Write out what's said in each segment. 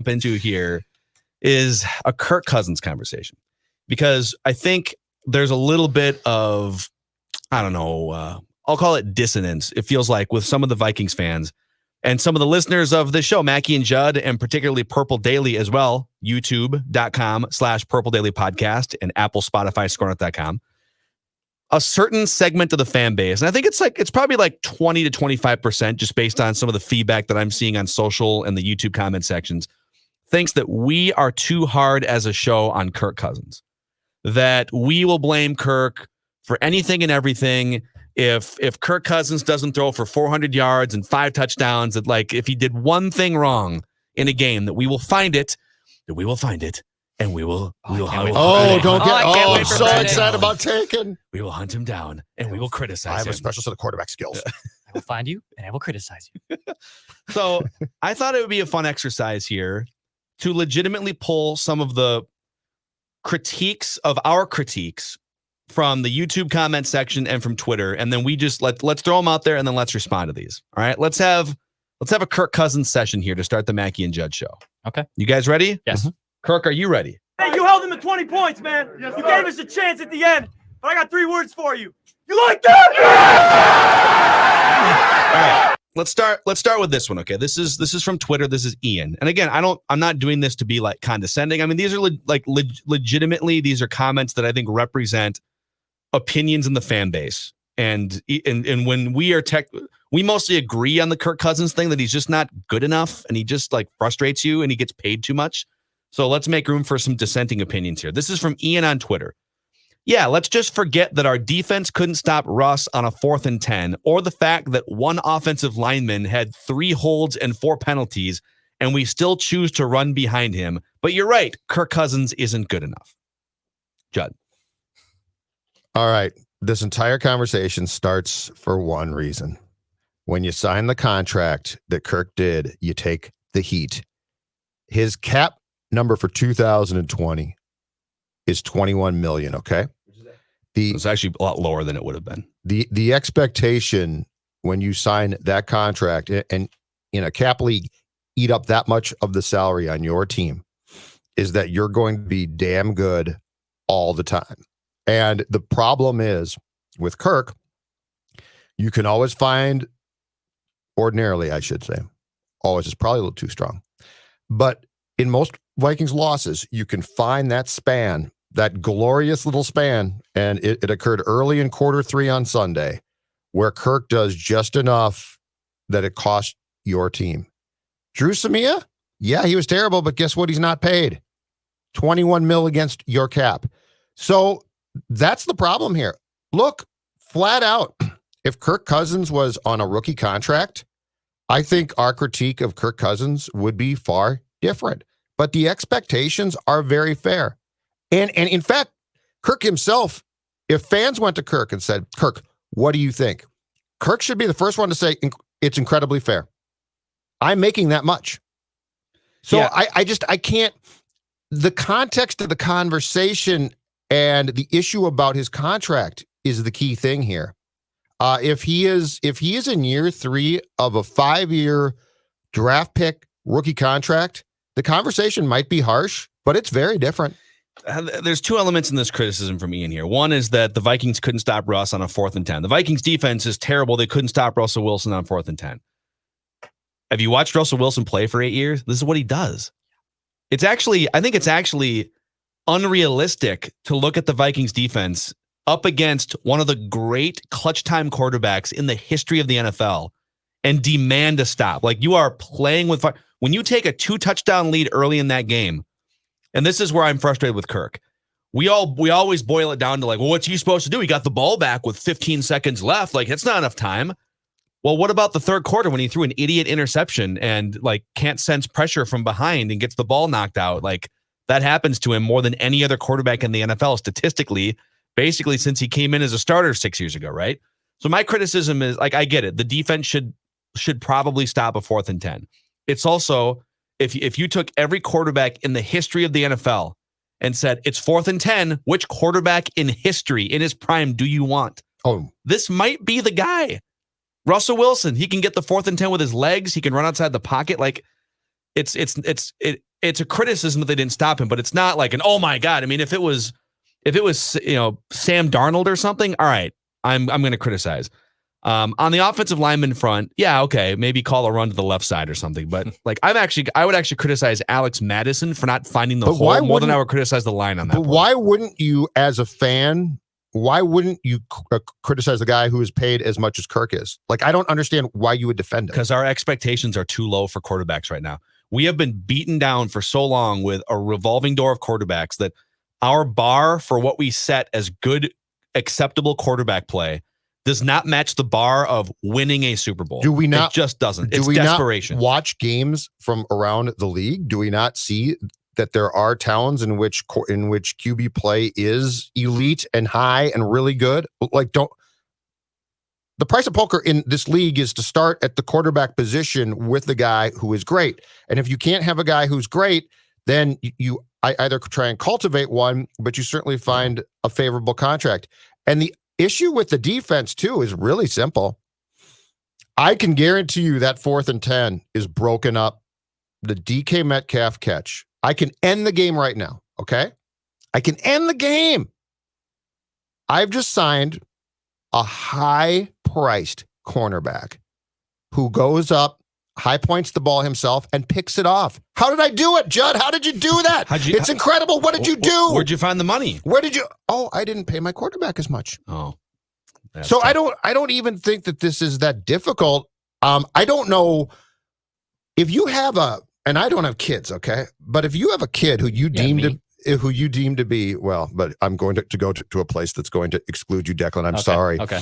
into here is a Kirk Cousins conversation, because I think there's a little bit of, I don't know, I'll call it dissonance. It feels like with some of the Vikings fans and some of the listeners of the show, Mackie and Judd, and particularly Purple Daily as well, youtube.com/Purple Daily Podcast and Apple, Spotify, SKOR.com. A certain segment of the fan base, and I think it's probably like 20 to 25%, just based on some of the feedback that I'm seeing on social and the YouTube comment sections, thinks that we are too hard as a show on Kirk Cousins, that we will blame Kirk for anything and everything. If Kirk Cousins doesn't throw for 400 yards and 5 touchdowns, that like if he did one thing wrong in a game, that we will find it, and we will hunt him down and we will criticize him. I have a special set of quarterback skills. I will find you and I will criticize you. So I thought it would be a fun exercise here to legitimately pull some of the critiques of our critiques from the YouTube comment section and from Twitter, and then we just let's throw them out there and then let's respond to these. All right, let's have a Kirk Cousins session here to start the Mackie and Judd show. Okay, you guys ready? Yes. Mm-hmm. Kirk, are you ready? Hey, you held him to 20 points, man. Yes, you gave us a chance at the end, but I got 3 words for you. You like that? All right. Let's start with this one. Okay. This is from Twitter. This is Ian. And again, I'm not doing this to be like condescending. I mean, these are legitimately, these are comments that I think represent opinions in the fan base. And when we mostly agree on the Kirk Cousins thing, that he's just not good enough and he just like frustrates you and he gets paid too much. So let's make room for some dissenting opinions here. This is from Ian on Twitter. Yeah, let's just forget that our defense couldn't stop Russ on a 4th and 10, or the fact that one offensive lineman had 3 holds and 4 penalties, and we still choose to run behind him. But you're right, Kirk Cousins isn't good enough. Judd. All right. This entire conversation starts for one reason. When you sign the contract that Kirk did, you take the heat. His cap number for 2020 is $21 million. Okay. It's actually a lot lower than it would have been. The expectation when you sign that contract and in a cap league eat up that much of the salary on your team is that you're going to be damn good all the time. And the problem is with Kirk, you can always find, ordinarily, I should say, always is probably a little too strong, but in most Vikings losses, you can find that span, that glorious little span, and it occurred early in quarter 3 on Sunday, where Kirk does just enough that it cost your team. Drew Samia, yeah, he was terrible, but guess what? He's not paid. $21 million against your cap. So that's the problem here. Look, flat out, if Kirk Cousins was on a rookie contract, I think our critique of Kirk Cousins would be far different. But the expectations are very fair. And in fact, Kirk himself, if fans went to Kirk and said, Kirk, what do you think? Kirk should be the first one to say, it's incredibly fair. I'm making that much. So yeah. I can't, the context of the conversation and the issue about his contract is the key thing here. If he is in year 3 of a 5-year draft pick rookie contract, the conversation might be harsh, but it's very different. There's 2 elements in this criticism from Ian here. One is that the Vikings couldn't stop Russ on a 4th and 10. The Vikings defense is terrible. They couldn't stop Russell Wilson on 4th and 10. Have you watched Russell Wilson play for 8 years? This is what he does. I think it's actually unrealistic to look at the Vikings defense up against one of the great clutch time quarterbacks in the history of the NFL and demand a stop. Like, you are playing with fire. When you take a 2-touchdown lead early in that game, and this is where I'm frustrated with Kirk. We always boil it down to like, well, what's he supposed to do? He got the ball back with 15 seconds left. Like, it's not enough time. Well, what about the 3rd quarter when he threw an idiot interception and like can't sense pressure from behind and gets the ball knocked out? Like, that happens to him more than any other quarterback in the NFL statistically, basically since he came in as a starter 6 years ago, right? So my criticism is, like, I get it. The defense should probably stop a 4th and 10. It's also, if you took every quarterback in the history of the NFL and said, it's 4th and 10, which quarterback in history, in his prime, do you want? Oh, this might be the guy. Russell Wilson, he can get the 4th and 10 with his legs. He can run outside the pocket. Like, it's a criticism that they didn't stop him, but it's not like an, oh my God. I mean, if it was, Sam Darnold or something, all right, I'm going to criticize. On the offensive lineman front, yeah, okay, maybe call a run to the left side or something. But like, I would actually criticize Alex Madison for not finding the hole more than I would criticize the line on that. But why wouldn't you, as a fan, why wouldn't you criticize the guy who is paid as much as Kirk is? Like, I don't understand why you would defend him. Because our expectations are too low for quarterbacks right now. We have been beaten down for so long with a revolving door of quarterbacks that our bar for what we set as good, acceptable quarterback play does not match the bar of winning a Super Bowl. Do we not? It just doesn't. It's do we desperation. Not watch games from around the league? Do we not see that there are towns in which QB play is elite and high and really good? Like, the price of poker in this league is to start at the quarterback position with the guy who is great. And if you can't have a guy who's great, then I either try and cultivate one, but you certainly find a favorable contract. And the issue with the defense too is really simple. I can guarantee you that 4th and 10 is broken up. The DK Metcalf catch. I can end the game right now. Okay. I can end the game. I've just signed a high-priced cornerback who goes up, high points the ball himself, and picks it off. How did I do it, Judd? How did you do that? It's incredible. What did you do? Where'd you find the money? Where did you? Oh, I didn't pay my quarterback as much. Oh, so tough. I don't even think that this is that difficult. I don't know if you have and I don't have kids, okay? But if you have a kid who you deem to be, well, but I'm going to go to a place that's going to exclude you, Declan. I'm sorry. Okay.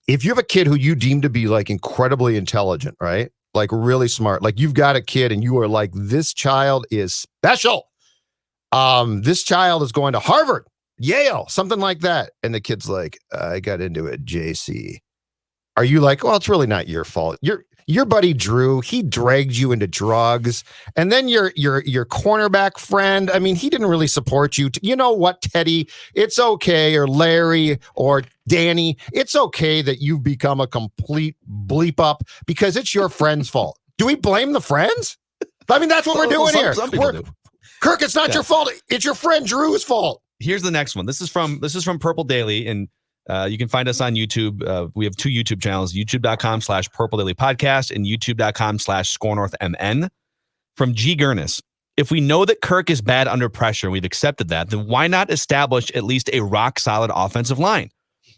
If you have a kid who you deem to be like incredibly intelligent, right? Like really smart, like you've got a kid and you are like, this child is special. This child is going to Harvard, Yale, something like that. And the kid's like, I got into it, JC. Are you like, well, it's really not your fault. Your buddy Drew, he dragged you into drugs. And then your cornerback friend, I mean, he didn't really support you. You know what, Teddy? It's okay. Or Larry or Danny, it's okay that you've become a complete bleep up because it's your friend's fault. Do we blame the friends? I mean, that's what we're doing here. Some people do. Kirk, it's not your fault. It's your friend Drew's fault. Here's the next one. This is from Purple Daily, and you can find us on YouTube. We have 2 YouTube channels, youtube.com/Purple Daily Podcast and youtube.com/SKORNorthMN. From G. Gurnis. If we know that Kirk is bad under pressure and we've accepted that, then why not establish at least a rock-solid offensive line?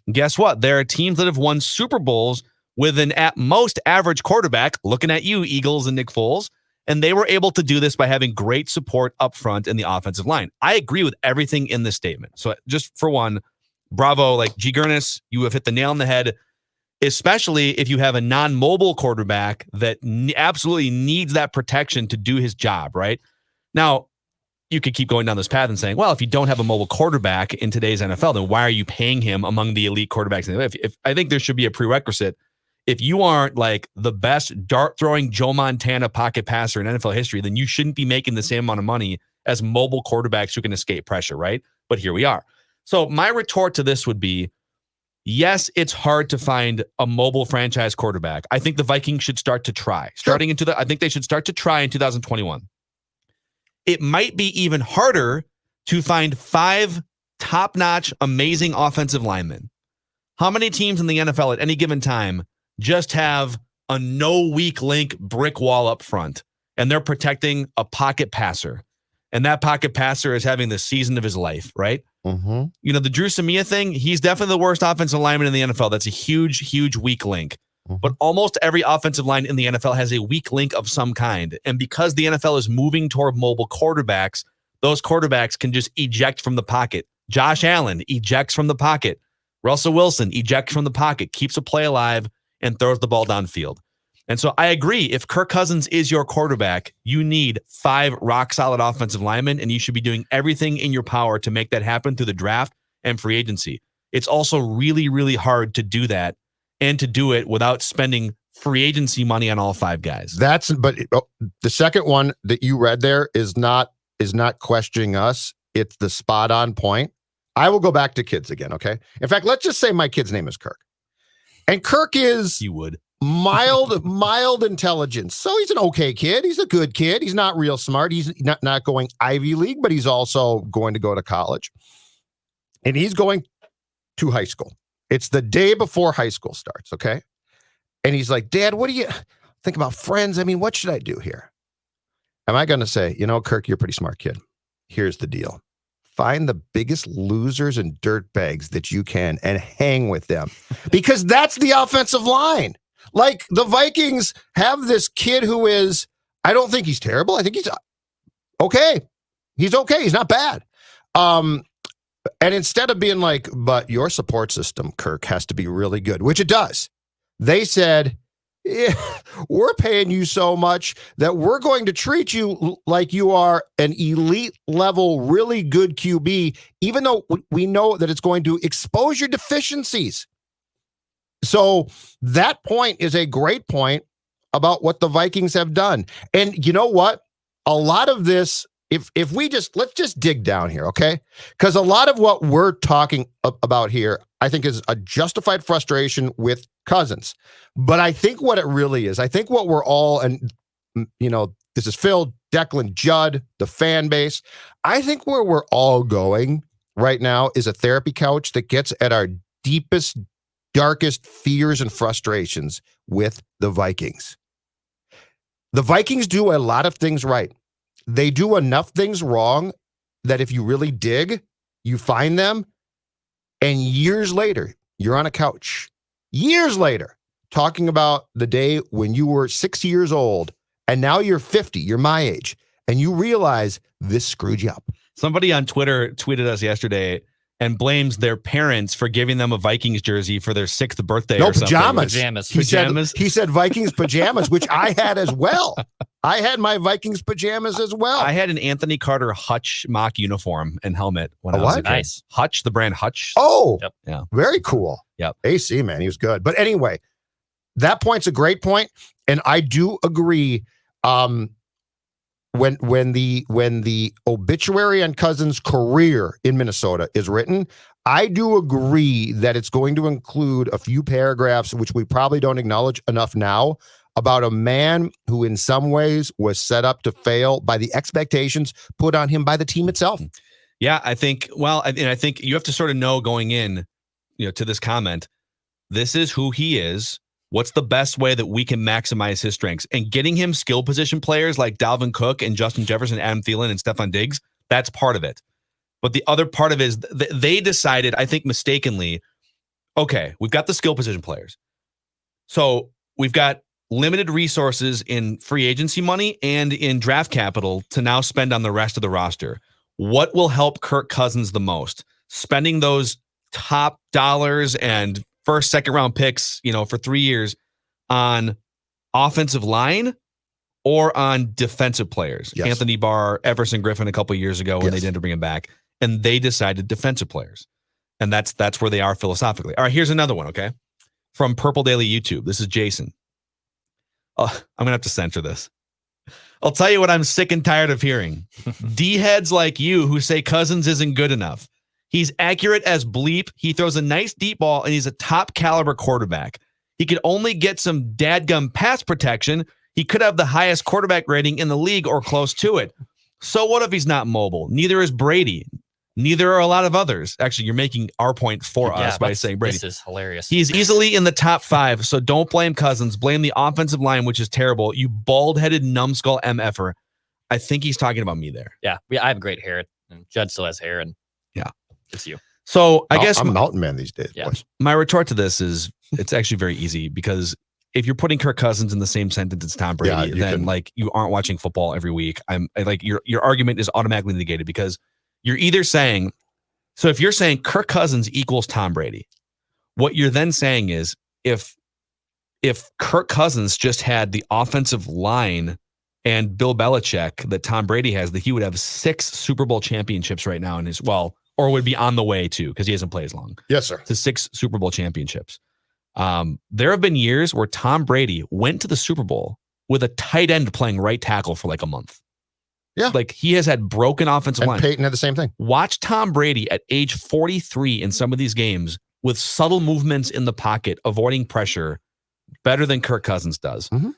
And guess what? There are teams that have won Super Bowls with an at most average quarterback, looking at you, Eagles and Nick Foles, and they were able to do this by having great support up front in the offensive line. I agree with everything in this statement. So just for one, bravo, like G. Gurnis, you have hit the nail on the head, especially if you have a non-mobile quarterback that absolutely needs that protection to do his job, right? Now, you could keep going down this path and saying, well, if you don't have a mobile quarterback in today's NFL, then why are you paying him among the elite quarterbacks? If I think there should be a prerequisite. If you aren't like the best dart-throwing Joe Montana pocket passer in NFL history, then you shouldn't be making the same amount of money as mobile quarterbacks who can escape pressure, right? But here we are. So my retort to this would be, yes, it's hard to find a mobile franchise quarterback. I think the Vikings should start to try. I think they should start to try in 2021. It might be even harder to find 5 top-notch, amazing offensive linemen. How many teams in the NFL at any given time just have a no weak link brick wall up front, and they're protecting a pocket passer, and that pocket passer is having the season of his life, right? Mm-hmm. You know, the Drew Samia thing, he's definitely the worst offensive lineman in the NFL. That's a huge, huge weak link. But almost every offensive line in the NFL has a weak link of some kind. And because the NFL is moving toward mobile quarterbacks, those quarterbacks can just eject from the pocket. Josh Allen ejects from the pocket. Russell Wilson ejects from the pocket, keeps a play alive, and throws the ball downfield. And so I agree. If Kirk Cousins is your quarterback, you need 5 rock-solid offensive linemen, and you should be doing everything in your power to make that happen through the draft and free agency. It's also really, really hard to do that and to do it without spending free agency money on all 5 guys. But the second one that you read there is not questioning us. It's the spot on point. I will go back to kids again, okay? In fact, let's just say my kid's name is Kirk. And Kirk is... You would. mild intelligence. So he's an okay kid. He's a good kid. He's not real smart. He's not going Ivy League, but he's also going to go to college. And he's going to high school. It's the day before high school starts, okay? And he's like, Dad, what do you think about friends? I mean, what should I do here? Am I going to say, Kirk, you're a pretty smart kid. Here's the deal. Find the biggest losers and dirtbags that you can and hang with them, because that's the offensive line. Like, the Vikings have this kid who is, I don't think he's terrible. I think he's okay. He's okay. He's not bad. And instead of being like, but your support system, Kirk, has to be really good, which it does. They said, yeah, we're paying you so much that we're going to treat you like you are an elite level, really good QB, even though we know that it's going to expose your deficiencies. So that point is a great point about what the Vikings have done. And you know what? A lot of this, if we let's just dig down here, okay? Because a lot of what we're talking about here, I think, is a justified frustration with Cousins. But I think what it really is, I think what we're all, and this is Phil, Declan, Judd, the fan base, I think where we're all going right now is a therapy couch that gets at our deepest, darkest fears and frustrations with the Vikings. The Vikings do a lot of things right. They do enough things wrong that if you really dig, you find them, and years later, you're on a couch. Years later, talking about the day when you were 6 years old, and now you're 50, you're my age, and you realize this screwed you up. Somebody on Twitter tweeted us yesterday and blames their parents for giving them a Vikings jersey for their 6th birthday. No, or something. Pajamas. He said Vikings pajamas, which I had as well. I had my Vikings pajamas as well. I had an Anthony Carter Hutch mock uniform and helmet when I was a kid. Nice. Hutch, the brand Hutch. Oh, Yep. Yeah. Very cool. Yep. AC, man, he was good. But anyway, that point's a great point, and I do agree. When the obituary on Cousins' career in Minnesota is written, I do agree that it's going to include a few paragraphs, which we probably don't acknowledge enough now, about a man who in some ways was set up to fail by the expectations put on him by the team itself. Yeah, I think you have to sort of know going in, to this comment, this is who he is. What's the best way that we can maximize his strengths? And getting him skill position players like Dalvin Cook and Justin Jefferson, Adam Thielen, and Stephon Diggs, that's part of it. But the other part of it is they decided, I think mistakenly, okay, we've got the skill position players. So we've got limited resources in free agency money and in draft capital to now spend on the rest of the roster. What will help Kirk Cousins the most? Spending those top dollars and first, second round picks, for 3 years on offensive line or on defensive players. Yes. Anthony Barr, Everson Griffin a couple of years ago when they didn't bring him back, and they decided defensive players. And that's where they are philosophically. All right, here's another one, okay? From Purple Daily YouTube. This is Jason. I'm going to have to censor this. I'll tell you what I'm sick and tired of hearing. D-heads like you who say Cousins isn't good enough. He's accurate as bleep. He throws a nice deep ball, and he's a top caliber quarterback. He could only get some dadgum pass protection. He could have the highest quarterback rating in the league or close to it. So what if he's not mobile? Neither is Brady. Neither are a lot of others. Actually, you're making our point for us by saying Brady. This is hilarious. He's easily in the top 5, so don't blame Cousins. Blame the offensive line, which is terrible. You bald-headed numbskull MFer. I think he's talking about me there. Yeah, I have great hair, and Judd still has hair, and yeah, it's you. So I guess I'm a mountain man these days. Yeah. Boys. My retort to this is it's actually very easy, because if you're putting Kirk Cousins in the same sentence as Tom Brady, then you aren't watching football every week. Your argument is automatically negated, because you're either saying, so if you're saying Kirk Cousins equals Tom Brady, what you're then saying is if Kirk Cousins just had the offensive line and Bill Belichick that Tom Brady has, that he would have 6 Super Bowl championships right now or would be on the way to, because he hasn't played as long. Yes, sir. To 6 Super Bowl championships. There have been years where Tom Brady went to the Super Bowl with a tight end playing right tackle for like a month. Yeah. Like, he has had broken offensive line. Peyton had the same thing. Watch Tom Brady at age 43 in some of these games with subtle movements in the pocket, avoiding pressure, better than Kirk Cousins does. Mhm.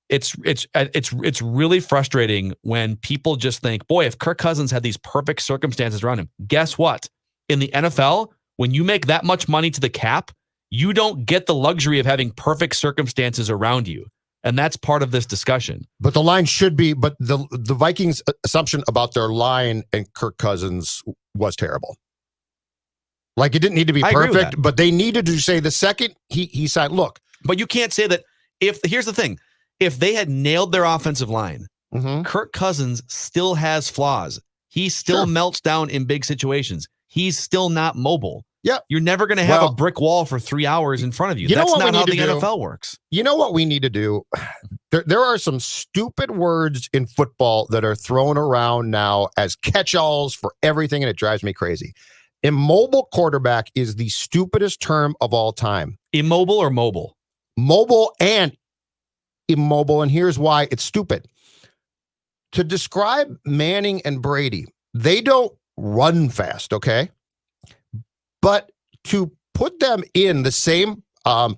It's really frustrating when people just think, boy, if Kirk Cousins had these perfect circumstances around him, guess what? In the NFL, when you make that much money to the cap, you don't get the luxury of having perfect circumstances around you. And that's part of this discussion. But the line should be, but the Vikings' assumption about their line and Kirk Cousins was terrible. Like, it didn't need to be I agree with perfect, that. but they needed to say the second he signed, look. But you can't say that here's the thing. If they had nailed their offensive line, Mhm. Kirk Cousins still has flaws. He still melts down in big situations. He's still not mobile. Yeah. You're never going to have Well, a brick wall for 3 hours in front of you. you know That's what we not how need the to do? NFL works. You know what we need to do? There are some stupid words in football that are thrown around now as catch-alls for everything, and it drives me crazy. Immobile quarterback is the stupidest term of all time. Immobile or mobile? Mobile and immobile, and here's why it's stupid. To describe Manning and Brady, they don't run fast, okay? But to put them in the same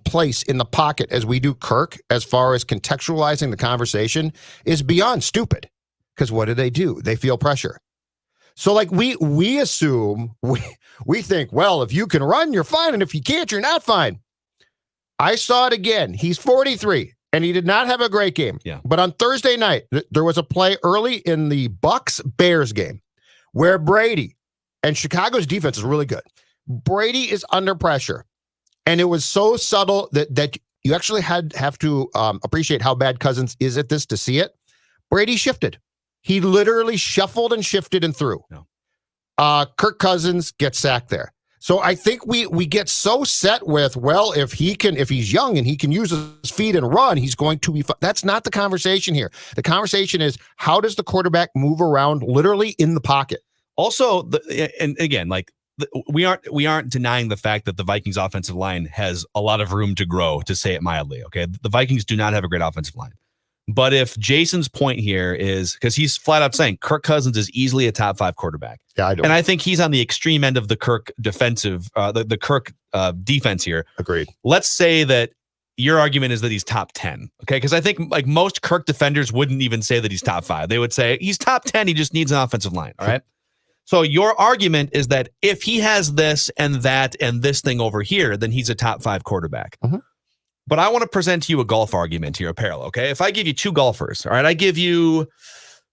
place in the pocket as we do Kirk, as far as contextualizing the conversation, is beyond stupid. Because what do? They feel pressure. So, like, we assume, we think, well, if you can run, you're fine, and if you can't, you're not fine. I saw it again. He's 43, and he did not have a great game. Yeah. But on Thursday night, there was a play early in the Bucs-Bears game where Brady, and Chicago's defense is really good, Brady is under pressure. And it was so subtle that you actually have to appreciate how bad Cousins is at this to see it. Brady shifted. He literally shuffled and shifted and threw. No. Kirk Cousins gets sacked there. So I think we get so set with, well, if he's young and he can use his feet and run, he's going to be fun. That's not the conversation here. The conversation is, how does the quarterback move around literally in the pocket? Also, and again, like, we aren't denying the fact that the Vikings offensive line has a lot of room to grow, to say it mildly. Okay. The Vikings do not have a great offensive line. But if Jason's point here is, because he's flat out saying Kirk Cousins is easily a top 5 quarterback. Yeah, I don't. And I think he's on the extreme end of the Kirk defensive, the Kirk defense here. Agreed. Let's say that your argument is that he's top 10. Okay. Because I think, like, most Kirk defenders wouldn't even say that he's top 5. They would say he's top 10. He just needs an offensive line. All right. So your argument is that if he has this and that and this thing over here, then he's a top 5 quarterback. Mhm. But I want to present to you a golf argument here, a parallel. Okay. If I give you 2 golfers, all right,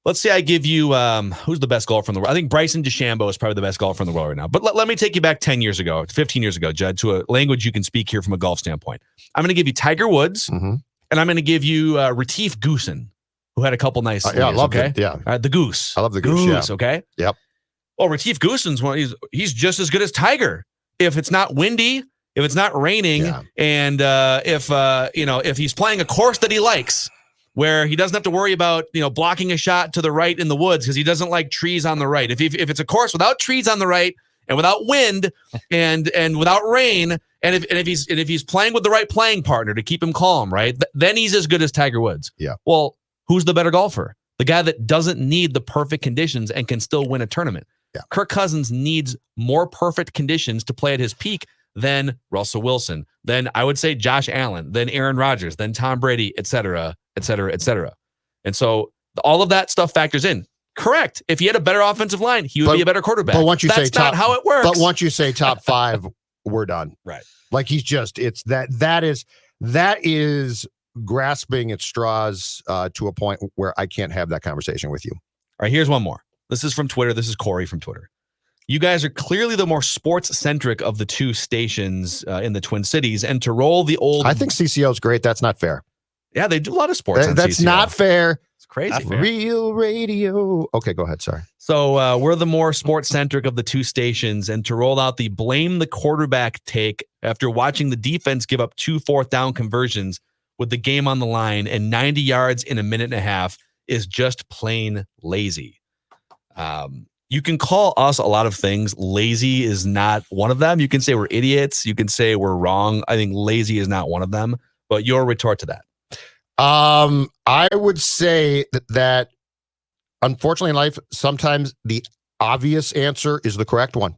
let's say I give you, who's the best golfer in the world? I think Bryson DeChambeau is probably the best golfer in the world right now. But let me take you back 10 years ago, 15 years ago, Judd, to a language you can speak here from a golf standpoint. I'm going to give you Tiger Woods, Mhm. and I'm going to give you Retief Goosen, who had a couple nice Yeah, I years, love okay? it. Yeah. All right, the Goose. I love the Goose, yeah. Okay? Yep. Well, Retief Goosen's one. He's just as good as Tiger. If it's not windy, if it's not raining, Yeah. and if he's playing a course that he likes, where he doesn't have to worry about blocking a shot to the right in the woods because he doesn't like trees on the right. If it's a course without trees on the right and without wind and without rain, and if he's playing with the right playing partner to keep him calm, right, then he's as good as Tiger Woods. Yeah. Well, who's the better golfer? The guy that doesn't need the perfect conditions and can still win a tournament. Yeah. Kirk Cousins needs more perfect conditions to play at his peak than Russell Wilson, then I would say Josh Allen, then Aaron Rodgers, then Tom Brady, et cetera, et cetera, et cetera. And so all of that stuff factors in. Correct. If he had a better offensive line, he would be a better quarterback. But once you That's say top, not how it works. But once you say top 5, we're done. Right. Like, it's that is grasping at straws to a point where I can't have that conversation with you. All right, here's one more. This is from Twitter. This is Corey from Twitter. You guys are clearly the more sports-centric of the 2 stations in the Twin Cities, and to roll the old... I think CCO is great. That's not fair. Yeah, they do a lot of sports on That's CCO. not fair. It's crazy. Not fair. Real radio. Okay, go ahead. Sorry. So we're the more sports-centric of the 2 stations, and to roll out the blame the quarterback take after watching the defense give up 2 fourth-down conversions with the game on the line and 90 yards in a minute and a half is just plain lazy. You can call us a lot of things. Lazy is not one of them. You can say we're idiots. You can say we're wrong. I think lazy is not one of them. But your retort to that. I would say that unfortunately in life, sometimes the obvious answer is the correct one.